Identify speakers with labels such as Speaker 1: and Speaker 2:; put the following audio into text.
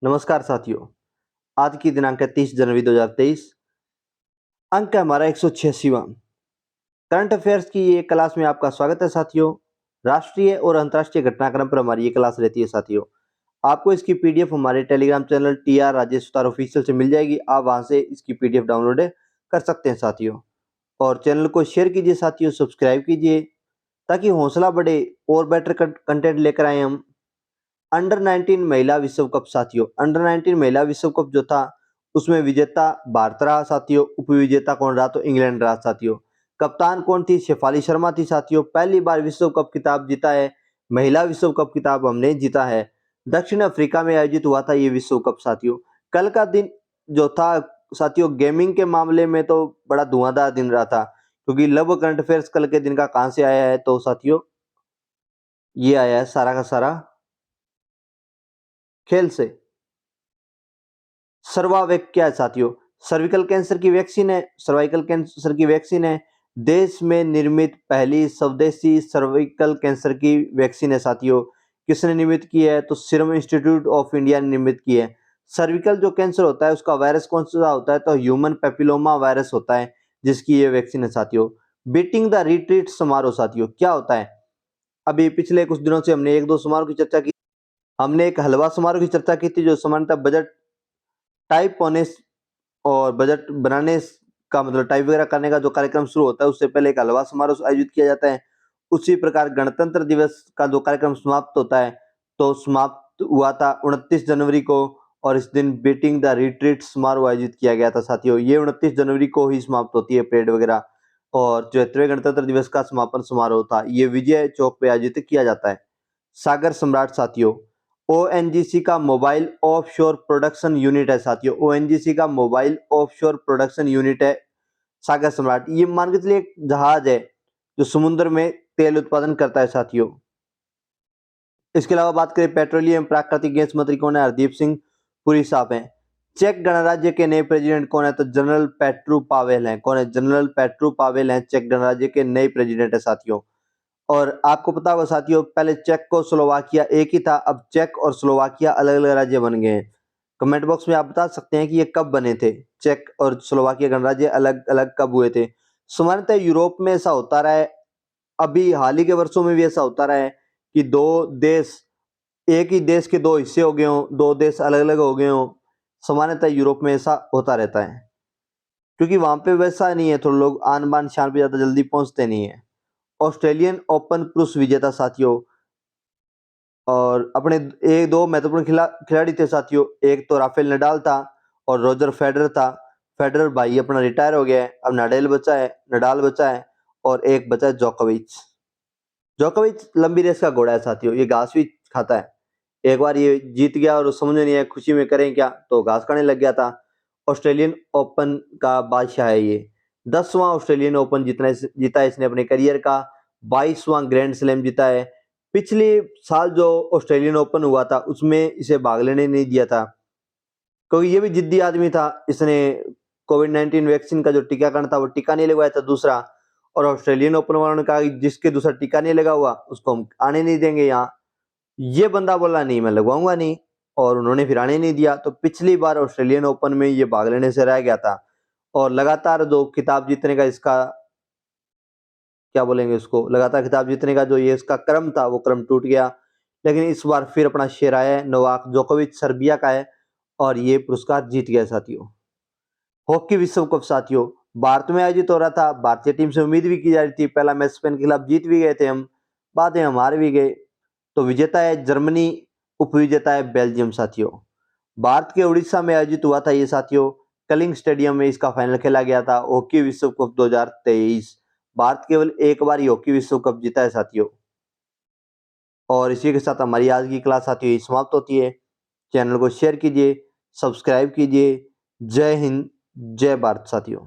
Speaker 1: नमस्कार साथियों। आज की दिनांक है 30 जनवरी 2023। अंक है हमारा 186वां। करंट अफेयर्स की ये क्लास में आपका स्वागत है साथियों। राष्ट्रीय और अंतर्राष्ट्रीय घटनाक्रम पर हमारी ये क्लास रहती है साथियों। आपको इसकी पीडीएफ हमारे Telegram channel TR Rajesh Sutar official से मिल जाएगी। आप वहां से इसकी पीडीएफ डाउनलोड कर सकते हैं साथियों। और चैनल को शेयर कीजिए साथियों, सब्सक्राइब कीजिए ताकि हौसला बढ़े और बेटर कंटेंट लेकर आए हम। अंडर 19 महिला विश्व कप साथियों, अंडर 19 महिला विश्व कप जो था उसमें विजेता भारत रहा साथियों। उपविजेता कौन रहा? तो इंग्लैंड रहा साथियों। कप्तान कौन थी? शेफाली शर्मा थी साथियों। पहली बार विश्व कप खिताब जीता है, महिला विश्व कप खिताब हमने जीता है। दक्षिण अफ्रीका में आयोजित हुआ था ये विश्व कप साथियों। कल का दिन जो था साथियों, गेमिंग के मामले में तो बड़ा धुआंधार दिन रहा था, क्योंकि लगभग करंट अफेयर्स कल के दिन का कहां से आया है? तो साथियों ये आया है सारा का सारा खेल से। सर्वावेक क्या है साथियों? सर्विकल कैंसर की वैक्सीन है, सर्वाइकल कैंसर की वैक्सीन है। देश में निर्मित पहली स्वदेशी सर्विकल कैंसर की वैक्सीन है साथियों। किसने निर्मित की है? तो सीरम इंस्टीट्यूट ऑफ इंडिया ने निर्मित की है। सर्विकल जो कैंसर होता है उसका वायरस कौन सा होता है? तो ह्यूमन पेपिलोमा वायरस होता है, जिसकी ये वैक्सीन है साथियों। बीटिंग द रिट्रीट समारोह साथियों क्या होता है? अभी पिछले कुछ दिनों से हमने एक दो समारोह की चर्चा की। हमने एक हलवा समारोह की चर्चा की थी, जो सामान्यतः बजट टाइप होने और बजट बनाने का मतलब टाइप वगैरह करने का जो कार्यक्रम शुरू होता है उससे पहले एक हलवा समारोह आयोजित किया जाता है। उसी प्रकार गणतंत्र दिवस का जो कार्यक्रम समाप्त होता है तो समाप्त हुआ था 29 जनवरी को, और इस दिन बीटिंग द रिट्रीट समारोह आयोजित किया गया था साथियों। ये 29 जनवरी को ही समाप्त होती है परेड वगैरह, और 74वें गणतंत्र दिवस का समापन समारोह था ये विजय चौक पे आयोजित किया जाता है। सागर सम्राट साथियों, ओएनजीसी का मोबाइल ऑफशोर प्रोडक्शन यूनिट है साथियों। ओएनजीसी का मोबाइल ऑफशोर प्रोडक्शन यूनिट है सागर सम्राट। ये मान के चलिए एक जहाज है जो समुद्र में तेल उत्पादन करता है साथियों। इसके अलावा बात करें पेट्रोलियम प्राकृतिक गैस मंत्री कौन है? हरदीप सिंह पुरी साहब हैं। चेक गणराज्य के नए प्रेसिडेंट कौन है? तो जनरल पेट्रू पावेल हैं। कौन है? जनरल पेट्रू पावेल हैं चेक गणराज्य के नए प्रेसिडेंट है साथियों। और आपको पता होगा साथियों, पहले चेक को स्लोवाकिया एक ही था, अब चेक और स्लोवाकिया अलग अलग राज्य बन गए हैं। कमेंट बॉक्स में आप बता सकते हैं कि ये कब बने थे, चेक और स्लोवाकिया गणराज्य अलग अलग कब हुए थे। सामान्यतः यूरोप में ऐसा होता रहा है, अभी हाल ही के वर्षों में भी ऐसा होता रहा है कि दो देश, एक ही देश के दो हिस्से हो गए हों, दो देश अलग अलग हो गए हों। सामान्यतः यूरोप में ऐसा होता रहता है, क्योंकि वहां पे वैसा नहीं है, थोड़े लोग आन बान शान पे ज्यादा जल्दी पहुंचते नहीं है। ऑस्ट्रेलियन ओपन पुरुष विजेता साथियों, और अपने एक दो महत्वपूर्ण खिलाड़ी थे साथियों। एक तो राफेल नडाल था और रोजर फेडरर था। फेडरर भाई अपना रिटायर हो गया है, अब नडाल बचा है और एक बचा है जोकोविच। जोकोविच लंबी रेस का घोड़ा है साथियों, ये घास भी खाता है। एक बार ये जीत गया और समझ में नहीं आया खुशी में करें क्या, तो घास खाने लग गया था। ऑस्ट्रेलियन ओपन का बादशाह है ये। 10वां ऑस्ट्रेलियन ओपन जीता है इसने अपने करियर का। 22वां ग्रैंड स्लैम जीता है। पिछले साल जो ऑस्ट्रेलियन ओपन हुआ था उसमें इसे भाग लेने नहीं दिया था, क्योंकि ये भी जिद्दी आदमी था। इसने कोविड-19 वैक्सीन का जो टीकाकरण था वो टीका नहीं लगवाया था दूसरा, और ऑस्ट्रेलियन ओपन वालों ने कहा कि जिसके दूसरा टीका नहीं लगा हुआ उसको हम आने नहीं देंगे यहाँ। ये बंदा बोला नहीं, मैं लगवाऊंगा नहीं, और उन्होंने फिर आने नहीं दिया। तो पिछली बार ऑस्ट्रेलियन ओपन में ये भाग लेने से रह गया था, और लगातार जो खिताब जीतने का इसका क्या बोलेंगे उसको, लगातार खिताब जीतने का जो ये इसका क्रम था वो क्रम टूट गया। लेकिन इस बार फिर अपना शेर आया है। नोवाक जोकोविच सर्बिया का है और ये पुरस्कार जीत गया साथियों। हॉकी विश्व कप साथियों भारत में आयोजित हो रहा था। भारतीय टीम से उम्मीद भी की जा रही थी, पहला मैच स्पेन के खिलाफ जीत भी गए थे हम, बाद में हम हार भी गए। तो विजेता है जर्मनी, उपविजेता है बेल्जियम साथियों। भारत के उड़ीसा में आयोजित हुआ था ये साथियों। कलिंग स्टेडियम में इसका फाइनल खेला गया था हॉकी विश्व कप 2023। भारत केवल एक बार ही हॉकी विश्व कप जीता है साथियों। और इसी के साथ हमारी आज की क्लास साथियों यही समाप्त होती है। चैनल को शेयर कीजिए, सब्सक्राइब कीजिए। जय हिंद, जय भारत साथियों।